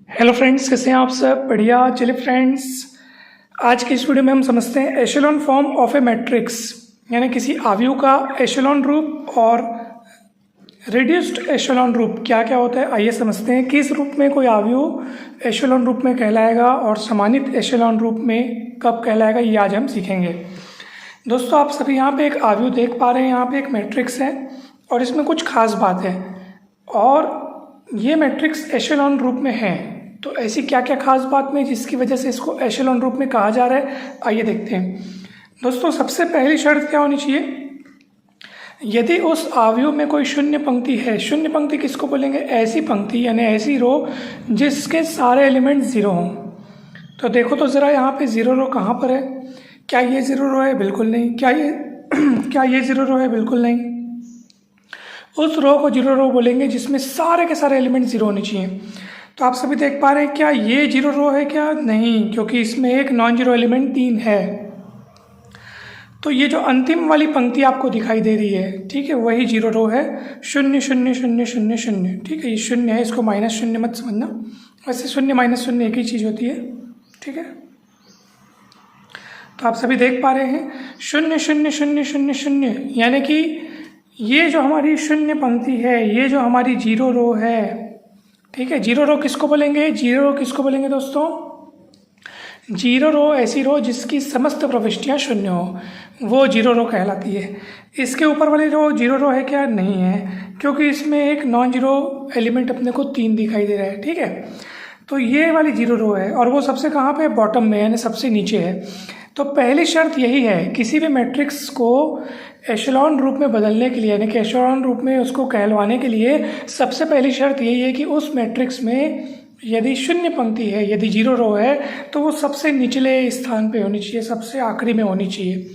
Hello friends, कैसे हैं आप सब? बढ़िया। चलिए फ्रेंड्स, आज की इस वीडियो में हम समझते हैं एशेलॉन फॉर्म ऑफ ए मैट्रिक्स, यानी किसी आव्यूह का एशेलॉन रूप और रिड्यूस्ड एशेलॉन रूप क्या क्या होता है। आइए समझते हैं किस रूप में कोई आव्यूह एशेलॉन रूप में कहलाएगा और समानित एशेलॉन रूप में कब कहलाएगा, ये आज हम सीखेंगे। दोस्तों, आप सभी यहाँ पे एक आव्यूह देख पा रहे हैं। यहाँ पे एक मैट्रिक्स है और इसमें कुछ खास बात है और ये मैट्रिक्स एशेलॉन रूप में है। तो ऐसी क्या क्या खास बात में जिसकी वजह से इसको एशेलॉन रूप में कहा जा रहा है, आइए देखते हैं। दोस्तों, सबसे पहली शर्त क्या होनी चाहिए? यदि उस आव्यूह में कोई शून्य पंक्ति है, शून्य पंक्ति किसको बोलेंगे? ऐसी पंक्ति यानी ऐसी रो जिसके सारे एलिमेंट ज़ीरो हों। तो देखो तो ज़रा यहाँ पे ज़ीरो रो कहाँ पर है? क्या ये ज़ीरो रो है? बिल्कुल नहीं। क्या ये ज़ीरो रो है? बिल्कुल नहीं। उस रो को जीरो रो बोलेंगे जिसमें सारे के सारे एलिमेंट ज़ीरो होने चाहिए। तो आप सभी देख पा रहे हैं, क्या ये जीरो रो है? क्या नहीं, क्योंकि इसमें एक नॉन जीरो एलिमेंट 3 है। तो ये जो अंतिम वाली पंक्ति आपको दिखाई दे रही है, ठीक है, वही जीरो रो है। 0 0 0 0 0, ठीक है, ये शून्य है, इसको माइनस शून्य मत समझना। वैसे शून्य माइनस शून्य एक ही चीज़ होती है, ठीक है। तो आप सभी देख पा रहे हैं 0 0 0 0 0, यानी कि ये जो हमारी शून्य पंक्ति है, ये जो हमारी जीरो रो है, ठीक है। जीरो रो किसको बोलेंगे? जीरो रो किसको बोलेंगे दोस्तों? जीरो रो ऐसी रो जिसकी समस्त प्रविष्टियां शून्य हो, वो जीरो रो कहलाती है। इसके ऊपर वाली रो जीरो रो है क्या? नहीं है, क्योंकि इसमें एक नॉन जीरो एलिमेंट अपने को 3 दिखाई दे रहा है, ठीक है। तो ये वाली जीरो रो है और वो सबसे कहाँ पे? बॉटम में, यानी सबसे नीचे है। तो पहली शर्त यही है, किसी भी मैट्रिक्स को एशेलॉन रूप में बदलने के लिए, यानी कि एशेलॉन रूप में उसको कहलवाने के लिए सबसे पहली शर्त यही है कि उस मैट्रिक्स में यदि शून्य पंक्ति है, यदि जीरो रो है, तो वो सबसे निचले स्थान पे होनी चाहिए, सबसे आखिरी में होनी चाहिए।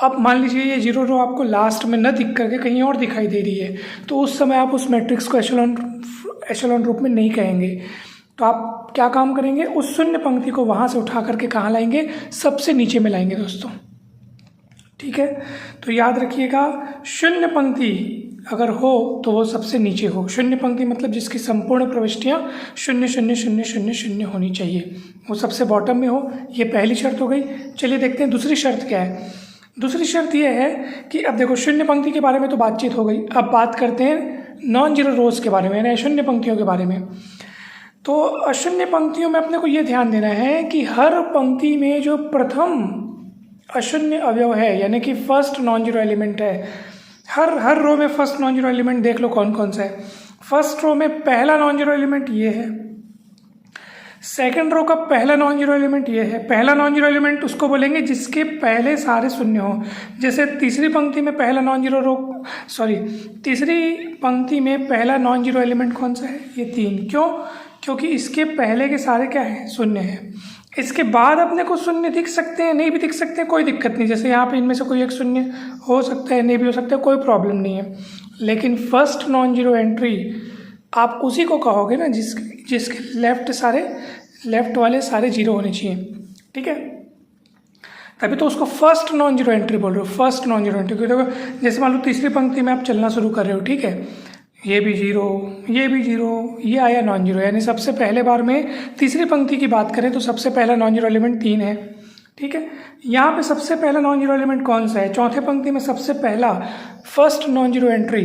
अब मान लीजिए ये जीरो रो आपको लास्ट में न दिख करके कहीं और दिखाई दे रही है, तो उस समय आप उस मैट्रिक्स को एशेलॉन रूप में नहीं कहेंगे। तो आप क्या काम करेंगे? उस शून्य पंक्ति को वहाँ से उठा करके कहाँ लाएंगे? सबसे नीचे में लाएंगे दोस्तों, ठीक है। तो याद रखिएगा, शून्य पंक्ति अगर हो तो वो सबसे नीचे हो। शून्य पंक्ति मतलब जिसकी संपूर्ण प्रविष्टियाँ 0 0 0 0 0 होनी चाहिए, वो सबसे बॉटम में हो। ये पहली शर्त हो गई। चलिए देखते हैं दूसरी शर्त क्या है। दूसरी शर्त ये है कि अब देखो, शून्य पंक्ति के बारे में तो बातचीत हो गई, अब बात करते हैं नॉन जीरो रोज के बारे में, यानी शून्य पंक्तियों के बारे में। तो अशून्य पंक्तियों में अपने को ये ध्यान देना है कि हर पंक्ति में जो प्रथम अशून्य अवयव है, यानी कि फर्स्ट नॉन जीरो एलिमेंट है, हर रो में फर्स्ट नॉन जीरो एलिमेंट देख लो कौन कौन सा है। फर्स्ट रो में पहला नॉन जीरो एलिमेंट ये है, सेकंड रो का पहला नॉन जीरो एलिमेंट ये है। पहला नॉन जीरो एलिमेंट उसको बोलेंगे जिसके पहले सारे शून्य हो। जैसे तीसरी पंक्ति में पहला नॉन जीरो तीसरी पंक्ति में पहला नॉन जीरो एलिमेंट कौन सा है? ये 3। क्यों? क्योंकि इसके पहले के सारे क्या है? शून्य है। इसके बाद अपने को शून्य दिख सकते हैं, नहीं भी दिख सकते हैं, कोई दिक्कत नहीं। जैसे यहाँ पे इनमें से कोई एक शून्य हो सकता है, नहीं भी हो सकता है, कोई प्रॉब्लम नहीं है। लेकिन फर्स्ट नॉन जीरो एंट्री आप उसी को कहोगे ना जिसके लेफ्ट वाले सारे जीरो होने चाहिए, ठीक है। तभी तो उसको फर्स्ट नॉन जीरो एंट्री बोल रहे हो, फर्स्ट नॉन जीरो एंट्री। देखो, जैसे मान लो तीसरी पंक्ति में आप चलना शुरू कर रहे हो, ठीक है, ये भी जीरो, ये भी जीरो, ये आया नॉन जीरो, यानी सबसे पहले बार में तीसरी पंक्ति की बात करें तो सबसे पहला नॉन जीरो एलिमेंट 3 है, ठीक है। यहाँ पे सबसे पहला नॉन जीरो एलिमेंट कौन सा है? चौथे पंक्ति में सबसे पहला फर्स्ट नॉन जीरो एंट्री,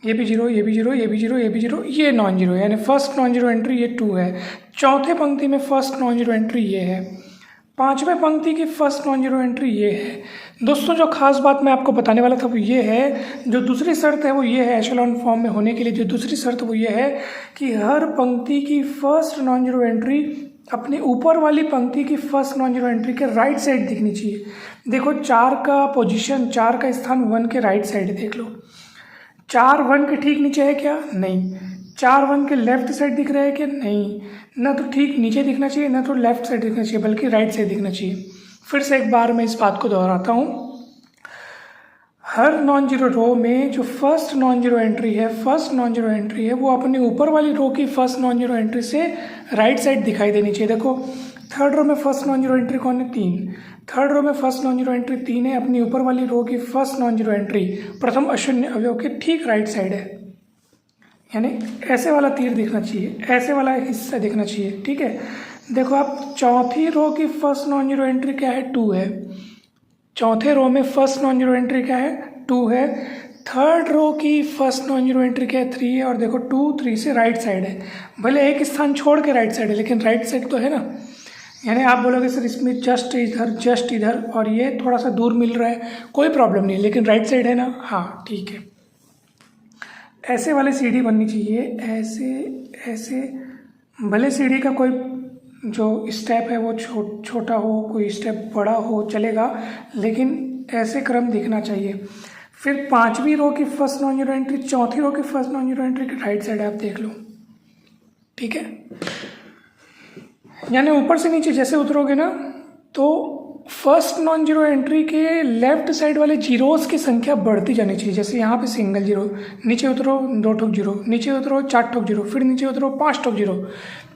ये भी जीरो, ये भी जीरो, ये भी जीरो, ये भी जीरो, ये नॉन जीरो, यानी फर्स्ट नॉन जीरो एंट्री ये 2 है। चौथे पंक्ति में फर्स्ट नॉन जीरो एंट्री ये है। पांचवें पंक्ति की फर्स्ट नॉन जीरो एंट्री ये है। दोस्तों, जो खास बात मैं आपको बताने वाला था वो ये है, जो दूसरी शर्त है वो ये है, एशेलॉन फॉर्म में होने के लिए जो दूसरी शर्त वो ये है कि हर पंक्ति की फर्स्ट नॉन जीरो एंट्री अपने ऊपर वाली पंक्ति की फर्स्ट नॉन जीरो एंट्री के राइट साइड दिखनी चाहिए। देखो, 4 का पोजीशन, 4 का स्थान 1 के राइट साइड देख लो। 4 1 के ठीक नीचे है क्या? नहीं। 4 1 के लेफ्ट साइड दिख रहा है क्या? नहीं। ना तो ठीक नीचे दिखना चाहिए, ना तो लेफ्ट साइड दिखना चाहिए, बल्कि राइट साइड दिखना चाहिए। फिर से एक बार मैं इस बात को दोहराता हूँ, हर नॉन जीरो रो में जो फर्स्ट नॉन जीरो एंट्री है, वो अपने ऊपर वाली रो की फर्स्ट नॉन जीरो एंट्री से राइट साइड दिखाई देनी चाहिए। देखो, थर्ड रो में फर्स्ट नॉन जीरो एंट्री कौन है? 3। थर्ड रो में फर्स्ट नॉन जीरो एंट्री 3 है, अपनी ऊपर वाली रो की फर्स्ट नॉन जीरो एंट्री प्रथम अशून्य अवयव के ठीक राइट साइड है। यानी ऐसे वाला तीर दिखना चाहिए, ऐसे वाला हिस्सा दिखना चाहिए। ठीक है, देखो आप चौथी रो की फर्स्ट नॉन जीरो एंट्री क्या है, 2 है। चौथे रो में फर्स्ट नॉन जीरो एंट्री क्या है, 2 है। थर्ड रो की फर्स्ट नॉन जीरो एंट्री क्या है, 3 है। और देखो 2 3 से राइट साइड है, भले एक स्थान छोड़ के राइट साइड है लेकिन राइट साइड तो है ना। यानी आप बोलोगे सर इसमें जस्ट इधर और ये थोड़ा सा दूर मिल रहा है, कोई प्रॉब्लम नहीं, लेकिन राइट साइड है ना। हाँ ठीक है, ऐसे वाले सीढ़ी बननी चाहिए, ऐसे ऐसे। भले सीढ़ी का कोई जो स्टेप है वो छोटा हो, कोई स्टेप बड़ा हो चलेगा, लेकिन ऐसे क्रम दिखना चाहिए। फिर पांचवी रो की फर्स्ट नॉन जीरो एंट्री, चौथी रो की फर्स्ट नॉन जीरो एंट्री की राइट साइड आप देख लो। ठीक है, यानी ऊपर से नीचे जैसे उतरोगे ना, तो फर्स्ट नॉन जीरो एंट्री के लेफ्ट साइड वाले जीरोस की संख्या बढ़ती जानी चाहिए। जैसे यहाँ पे सिंगल जीरो, नीचे उतरो 2 ठोक जीरो, नीचे उतरो 4 ठोक जीरो, फिर नीचे उतरो 5 ठोक जीरो।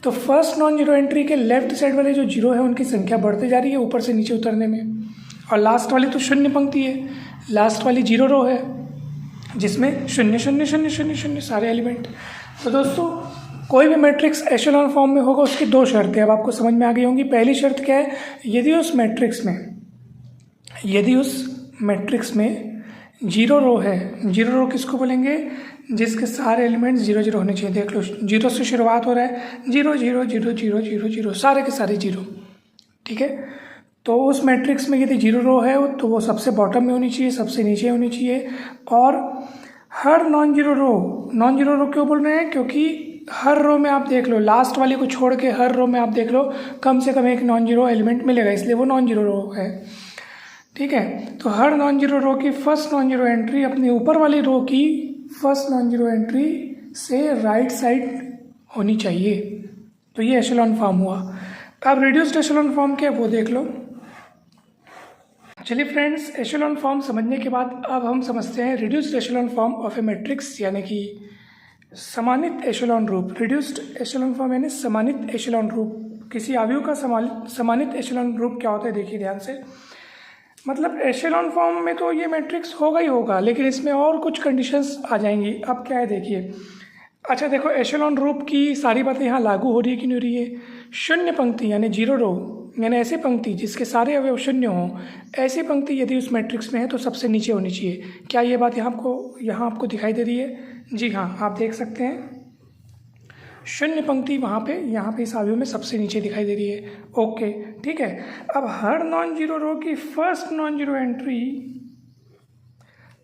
तो फर्स्ट नॉन जीरो एंट्री के लेफ्ट साइड वाले जो जीरो है उनकी संख्या बढ़ती जा रही है ऊपर से नीचे उतरने में। और लास्ट वाली तो शून्य पंक्ति है, लास्ट वाली जीरो रो है जिसमें 0 0 0 0 0 सारे एलिमेंट। तो दोस्तों कोई भी मैट्रिक्स एशेलॉन फॉर्म में होगा उसकी 2 शर्तें अब आपको समझ में आ गई होंगी। पहली शर्त क्या है, यदि उस मैट्रिक्स में जीरो रो है, जीरो रो किसको बोलेंगे, जिसके सारे एलिमेंट 0 0 होने चाहिए। देख लो 0 से शुरुआत हो रहा है, 0 0 0 0 0 0 सारे के सारे 0। ठीक है, तो उस मैट्रिक्स में यदि जीरो रो है तो वो सबसे बॉटम में होनी चाहिए, सबसे नीचे होनी चाहिए। और हर नॉन जीरो रो क्यों बोल रहे हैं, क्योंकि हर रो में आप देख लो, लास्ट वाले को छोड़ के हर रो में आप देख लो कम से कम एक नॉन जीरो एलिमेंट मिलेगा, इसलिए वो नॉन जीरो रो है। ठीक है, तो हर नॉन जीरो रो की फर्स्ट नॉन जीरो एंट्री अपनी ऊपर वाली रो की फर्स्ट नॉन जीरो एंट्री से राइट साइड होनी चाहिए। तो ये एशेलॉन फॉर्म हुआ। अब रिड्यूस्ड एशेलॉन फॉर्म क्या है वो देख लो। चलिए फ्रेंड्स, एशेलॉन फॉर्म समझने के बाद अब हम समझते हैं reduced echelon form of a matrix, यानी कि समानित एशेलॉन रूप। रिड्यूस्ड एशेलॉन फॉर्म यानी समानित एशेलॉन रूप। किसी अवयव का समानित एशेलॉन रूप क्या होता है, देखिए ध्यान से। मतलब एशेलॉन फॉर्म में तो ये मैट्रिक्स होगा ही होगा, लेकिन इसमें और कुछ कंडीशंस आ जाएंगी। अब क्या है देखिए, अच्छा देखो एशेलॉन रूप की सारी बातें यहाँ लागू हो रही है कि नहीं हो रही है। शून्य पंक्ति यानी जीरो रो, यानी ऐसी पंक्ति जिसके सारे अवयव शून्य हों, ऐसी पंक्ति यदि उस मैट्रिक्स में है तो सबसे नीचे होनी चाहिए। क्या ये बात यहाँ आपको दिखाई दे रही है? जी हाँ, आप देख सकते हैं शून्य पंक्ति यहाँ पे इस अवयव में सबसे नीचे दिखाई दे रही है। ओके ठीक है, अब हर नॉन जीरो रो की फर्स्ट नॉन जीरो एंट्री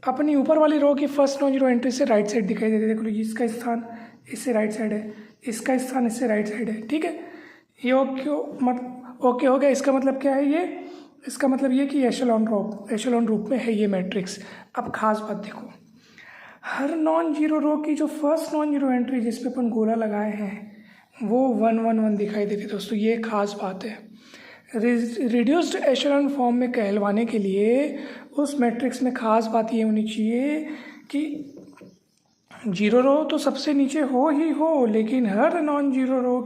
अपनी ऊपर वाली रो की फर्स्ट नॉन जीरो एंट्री से राइट साइड दिखाई दे रही है। देखो इसका स्थान इससे राइट साइड है, इसका स्थान इससे राइट साइड है। ठीक है, ये ओके हो गया। इसका मतलब क्या है ये, इसका मतलब ये कि एशेलॉन रूप में है ये मैट्रिक्स। अब खास बात देखो, हर नॉन जीरो रो की जो फर्स्ट नॉन जीरो एंट्री जिस पे अपन गोला लगाए हैं वो 1 1 1 दिखाई दे रही है। दोस्तों ये खास बात है। रिड्यूस्ड एशेलॉन फॉर्म में कहलवाने के लिए उस मैट्रिक्स में खास बात ये होनी चाहिए कि जीरो रो तो सबसे नीचे हो ही हो, लेकिन हर नॉन जीरो रो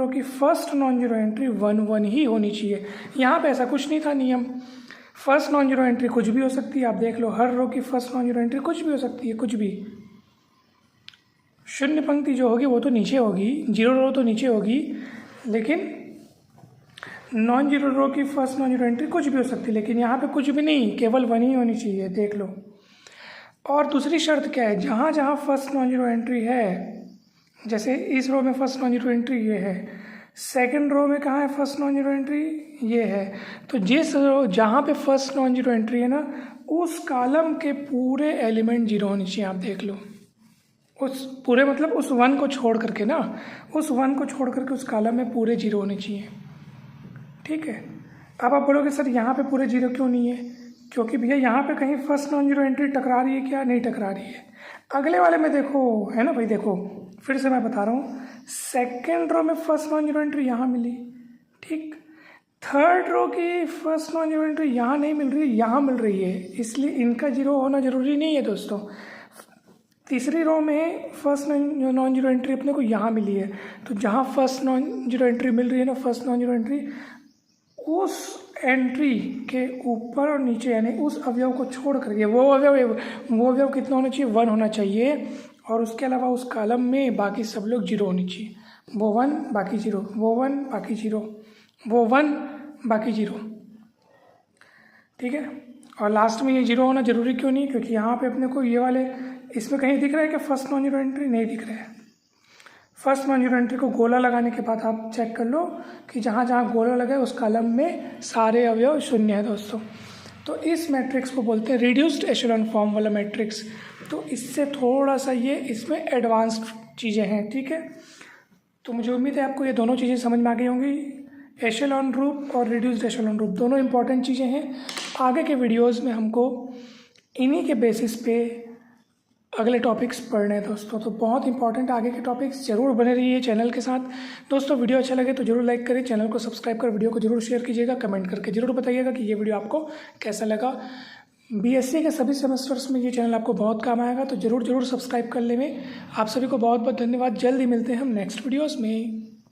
की फर्स्ट नॉन जीरो एंट्री 1 1 ही होनी चाहिए। यहाँ पे ऐसा कुछ नहीं था नियम, फर्स्ट नॉन जीरो एंट्री कुछ भी हो सकती है। आप देख लो हर रो की फर्स्ट नॉन जीरो एंट्री कुछ भी हो सकती है, कुछ भी। शून्य पंक्ति जो होगी वो तो नीचे होगी, जीरो रो तो नीचे होगी, लेकिन नॉन जीरो रो की फर्स्ट नॉन जीरो एंट्री कुछ भी हो सकती है। लेकिन यहाँ पे कुछ भी नहीं, केवल 1 ही होनी चाहिए, देख लो। और दूसरी शर्त क्या है, जहाँ जहाँ फर्स्ट नॉन जीरो एंट्री है, जैसे इस रो में फर्स्ट नॉन जीरो एंट्री ये है, सेकंड रो में कहाँ है फर्स्ट नॉन जीरो एंट्री ये है, तो जिस रो जहाँ पे फर्स्ट नॉन जीरो एंट्री है ना, उस कॉलम के पूरे एलिमेंट जीरो होने चाहिए। आप देख लो, उस पूरे मतलब उस 1 को छोड़ करके ना, उस 1 को छोड़ करके उस कॉलम में पूरे जीरो होने चाहिए। ठीक है, अब आप बोलोगे सर यहाँ पे पूरे जीरो क्यों नहीं है, क्योंकि भैया यहाँ पे कहीं फर्स्ट नॉन जीरो एंट्री टकरा रही है क्या? नहीं टकरा रही है। अगले वाले में देखो, है ना भाई, देखो फिर से मैं बता रहा हूँ, सेकेंड रो में फर्स्ट नॉन जीरो एंट्री यहाँ मिली, ठीक। थर्ड रो की फर्स्ट नॉन जीरो एंट्री यहाँ नहीं मिल रही, यहाँ मिल रही है, इसलिए इनका जीरो होना जरूरी नहीं है दोस्तों। तीसरी रो में फर्स्ट नॉन जीरो एंट्री अपने को यहाँ मिली है, तो जहाँ फर्स्ट नॉन जीरो एंट्री मिल रही है ना, फर्स्ट नॉन जीरो एंट्री, उस एंट्री के ऊपर और नीचे यानी उस अवयव को छोड़ करके वो अवयव कितना होना चाहिए? 1 होना चाहिए। और उसके अलावा उस कॉलम में बाकी सब लोग जीरो होनी चाहिए। वो 1 बाकी जीरो, वो 1 बाकी जीरो, वो 1 बाकी जीरो, ठीक है। और लास्ट में ये जीरो होना ज़रूरी क्यों नहीं, क्योंकि यहाँ पे अपने को ये वाले इसमें कहीं दिख रहा है कि फर्स्ट नॉन जीरो एंट्री नहीं दिख रहा है। फर्स्ट नॉन जीरो एंट्री को गोला लगाने के बाद आप चेक कर लो कि जहाँ जहाँ गोला लगा है उस कॉलम में सारे अवयव शून्य है दोस्तों। तो इस मैट्रिक्स को बोलते हैं रिड्यूस्ड एशेलॉन फॉर्म वाला मैट्रिक्स। तो इससे थोड़ा सा ये इसमें एडवांस्ड चीज़ें हैं, ठीक है। तो मुझे उम्मीद है आपको ये दोनों चीज़ें समझ में आ गई होंगी। एशेलॉन रूप और रिड्यूस्ड एशेलॉन रूप दोनों इंपॉर्टेंट चीज़ें हैं। आगे के वीडियोज़ में हमको इन्हीं के बेसिस पे अगले टॉपिक्स पढ़ने हैं दोस्तों। तो बहुत इंपॉर्टेंट आगे के टॉपिक्स, ज़रूर बने रहिए चैनल के साथ दोस्तों। वीडियो अच्छा लगे तो जरूर लाइक करें, चैनल को सब्सक्राइब कर, वीडियो को जरूर शेयर कीजिएगा, कमेंट करके जरूर बताइएगा कि ये वीडियो आपको कैसा लगा। बीएससी के सभी सेमेस्टर्स में ये चैनल आपको बहुत काम आएगा, तो जरूर सब्सक्राइब कर लें। आप सभी को बहुत बहुत धन्यवाद। जल्द ही मिलते हैं हम नेक्स्ट वीडियोज़ में।